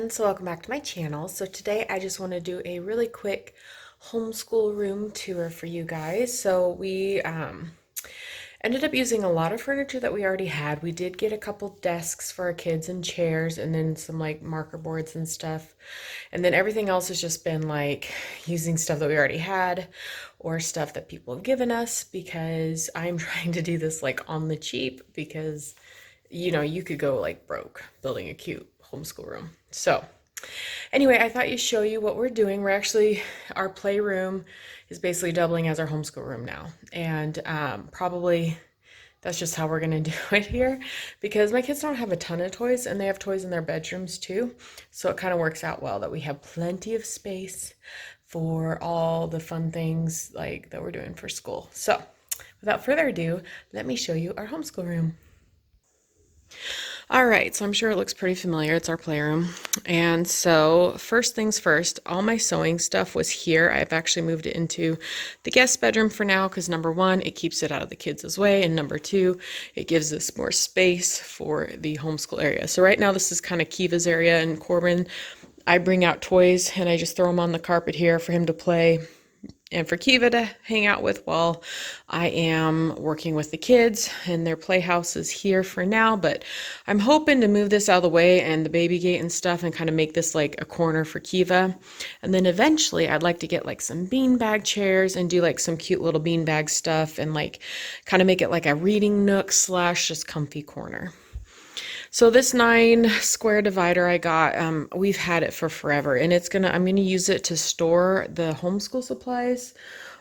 friends, so welcome back to my channel. So today I just want to do a really quick homeschool room tour for you guys. So we ended up using a lot of furniture that we already had. We did get a couple desks for our kids and chairs and then some like marker boards and stuff. And then everything else has just been like using stuff that we already had or stuff that people have given us because I'm trying to do this like on the cheap because you could go like broke building a cute homeschool room. So anyway, I thought you'd show you what we're doing. Our playroom is basically doubling as our homeschool room now. And probably that's just how we're gonna do it here because my kids don't have a ton of toys and they have toys in their bedrooms too. So it kind of works out well that we have plenty of space for all the fun things like that we're doing for school. So without further ado, let me show you our homeschool room. All right, so I'm sure it looks pretty familiar. It's our playroom. And so first things first, all my sewing stuff was here. I've actually moved it into the guest bedroom for now because number one, it keeps it out of the kids' way. And number two, it gives us more space for the homeschool area. So right now this is kind of Kiva's area and Corbin. I bring out toys and I just throw them on the carpet here for him to play and for Kiva to hang out with while I am working with the kids. And their playhouse is here for now, but I'm hoping to move this out of the way and the baby gate and stuff and kind of make this like a corner for Kiva. And then eventually I'd like to get like some beanbag chairs and do like some cute little beanbag stuff and like kind of make it like a reading nook slash just comfy corner. So this 9 square divider I got, we've had it for forever and I'm gonna use it to store the homeschool supplies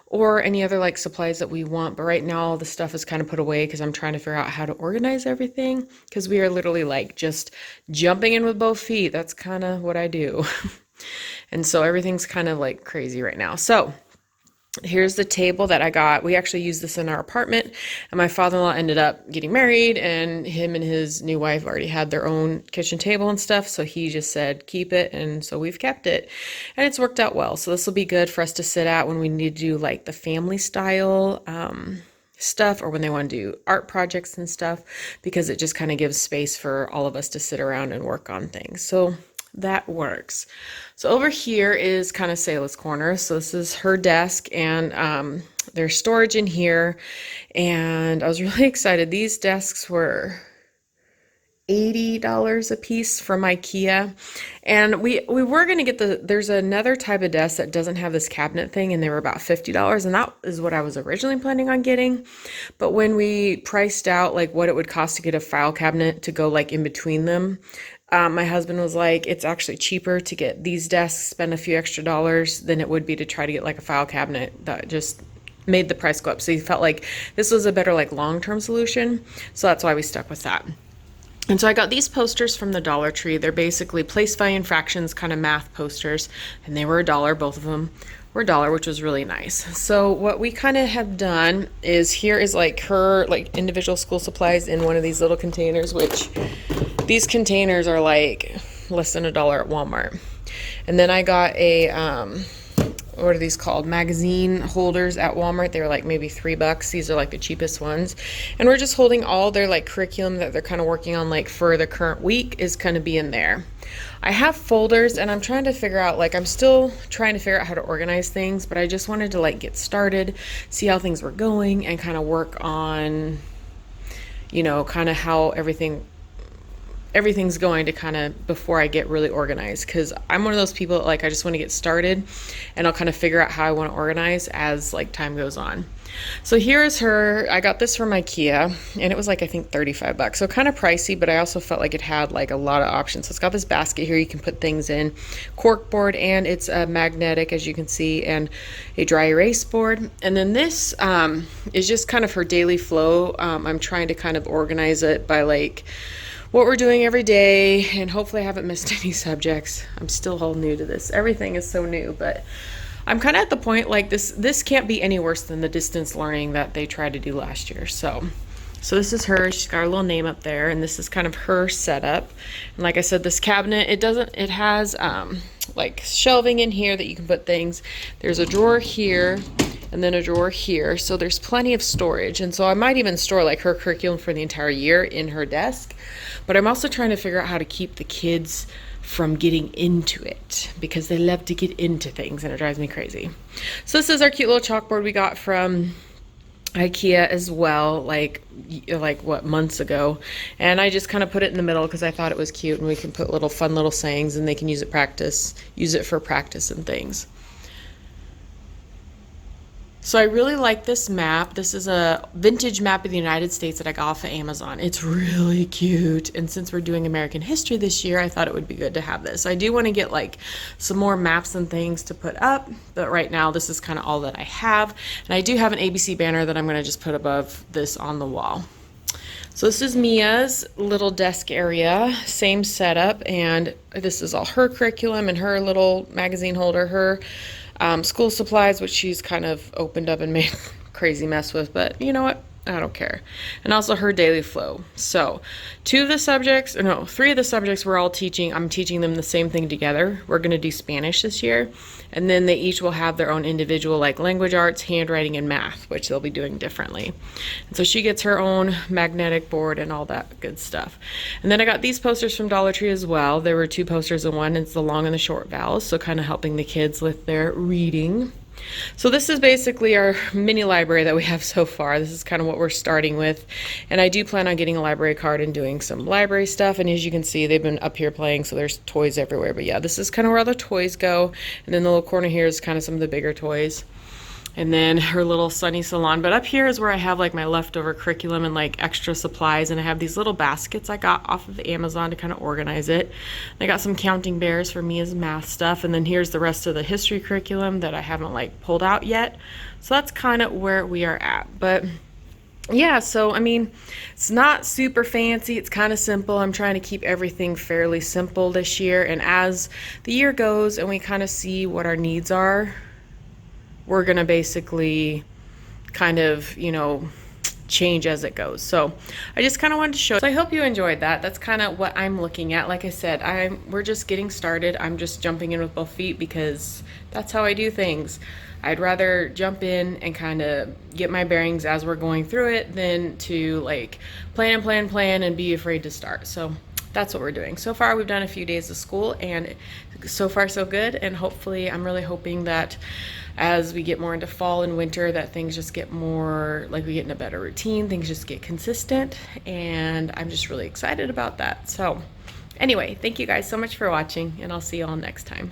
or any other like supplies that we want. But right now all the stuff is kind of put away because I'm trying to figure out how to organize everything because we are literally like just jumping in with both feet. That's kind of what I do. And so everything's kind of like crazy right now. So here's the table that I got. We actually used this in our apartment and my father-in-law ended up getting married and him and his new wife already had their own kitchen table and stuff. So he just said, keep it. And so we've kept it and it's worked out well. So this will be good for us to sit at when we need to do like the family style, stuff or when they want to do art projects and stuff because it just kind of gives space for all of us to sit around and work on things. So that works. So over here is kind of Selah's corner. So this is her desk and there's storage in here. And I was really excited. These desks were $80 a piece from IKEA. And we were going to get there's another type of desk that doesn't have this cabinet thing and they were about $50 and that is what I was originally planning on getting. But when we priced out like what it would cost to get a file cabinet to go like in between them, my husband was like, it's actually cheaper to get these desks, spend a few extra dollars than it would be to try to get like a file cabinet. That just made the price go up. So he felt like this was a better like long-term solution. So that's why we stuck with that. And so I got these posters from the Dollar Tree. They're basically place value and fractions kind of math posters. And they were $1, both of them were $1, which was really nice. So what we kind of have done is here is like her like individual school supplies in one of these little containers, which these containers are like less than $1 at Walmart. And then I got a, what are these called? Magazine holders at Walmart. They were like maybe $3. These are like the cheapest ones. And we're just holding all their like curriculum that they're kind of working on like for the current week is going to be in there. I have folders and I'm trying to figure out, like I'm still trying to figure out how to organize things, but I just wanted to like get started, see how things were going and kind of work on, kind of how everything's going to kind of before I get really organized because I'm one of those people that, like I just want to get started and I'll kind of figure out how I want to organize as like time goes on. So here's her. I got this from IKEA and it was like I think $35. So kind of pricey, but I also felt like it had like a lot of options. So it's got this basket here you can put things in, cork board, and it's a magnetic as you can see, and a dry erase board. And then this is just kind of her daily flow. I'm trying to kind of organize it by like what we're doing every day, and hopefully I haven't missed any subjects. I'm still all new to this. Everything is so new, but I'm kind of at the point like this can't be any worse than the distance learning that they tried to do last year. So this is her. She's got her little name up there, and this is kind of her setup. And like I said, this cabinet, it has like shelving in here that you can put things. There's a drawer here and then a drawer here. So there's plenty of storage. And so I might even store like her curriculum for the entire year in her desk. But I'm also trying to figure out how to keep the kids from getting into it, because they love to get into things and it drives me crazy. So this is our cute little chalkboard we got from IKEA as well, like what, months ago, and I just kind of put it in the middle because I thought it was cute, and we can put little fun little sayings and they can use it for practice and things. So I really like this map. This is a vintage map of the United States that I got off of Amazon. It's really cute. And since we're doing American history this year, I thought it would be good to have this. I do want to get like some more maps and things to put up, but right now this is kind of all that I have. And I do have an ABC banner that I'm going to just put above this on the wall. So this is Mia's little desk area, same setup, and this is all her curriculum and her little magazine holder, her school supplies, which she's kind of opened up and made a crazy mess with, but you know what? I don't care. And also her daily flow. So three of the subjects we're all teaching, I'm teaching them the same thing together. We're going to do Spanish this year, and then they each will have their own individual, like language arts, handwriting, and math, which they'll be doing differently. And so she gets her own magnetic board and all that good stuff. And then I got these posters from Dollar Tree as well. There were 2 posters in one. It's the long and the short vowels, so kind of helping the kids with their reading. So this is basically our mini library that we have so far. This is kind of what we're starting with, and I do plan on getting a library card and doing some library stuff. And as you can see, they've been up here playing, so there's toys everywhere. But yeah, this is kind of where all the toys go, and then the little corner here is kind of some of the bigger toys. And then her little sunny salon. But up here is where I have like my leftover curriculum and like extra supplies, and I have these little baskets I got off of Amazon to kind of organize it. I got some counting bears for me as math stuff, and then here's the rest of the history curriculum that I haven't like pulled out yet. So that's kind of where we are at. But yeah, so I mean, it's not super fancy, it's kind of simple. I'm trying to keep everything fairly simple this year, and as the year goes and we kind of see what our needs are, we're gonna basically kind of, change as it goes. So I just kind of wanted to show. So I hope you enjoyed that. That's kind of what I'm looking at. Like I said, we're just getting started. I'm just jumping in with both feet because that's how I do things. I'd rather jump in and kind of get my bearings as we're going through it than to like plan and be afraid to start. So that's what we're doing. So far, we've done a few days of school, and so far so good. And hopefully, I'm really hoping that as we get more into fall and winter, that things just get more, like we get in a better routine, things just get consistent, and I'm just really excited about that. So anyway, thank you guys so much for watching, and I'll see you all next time.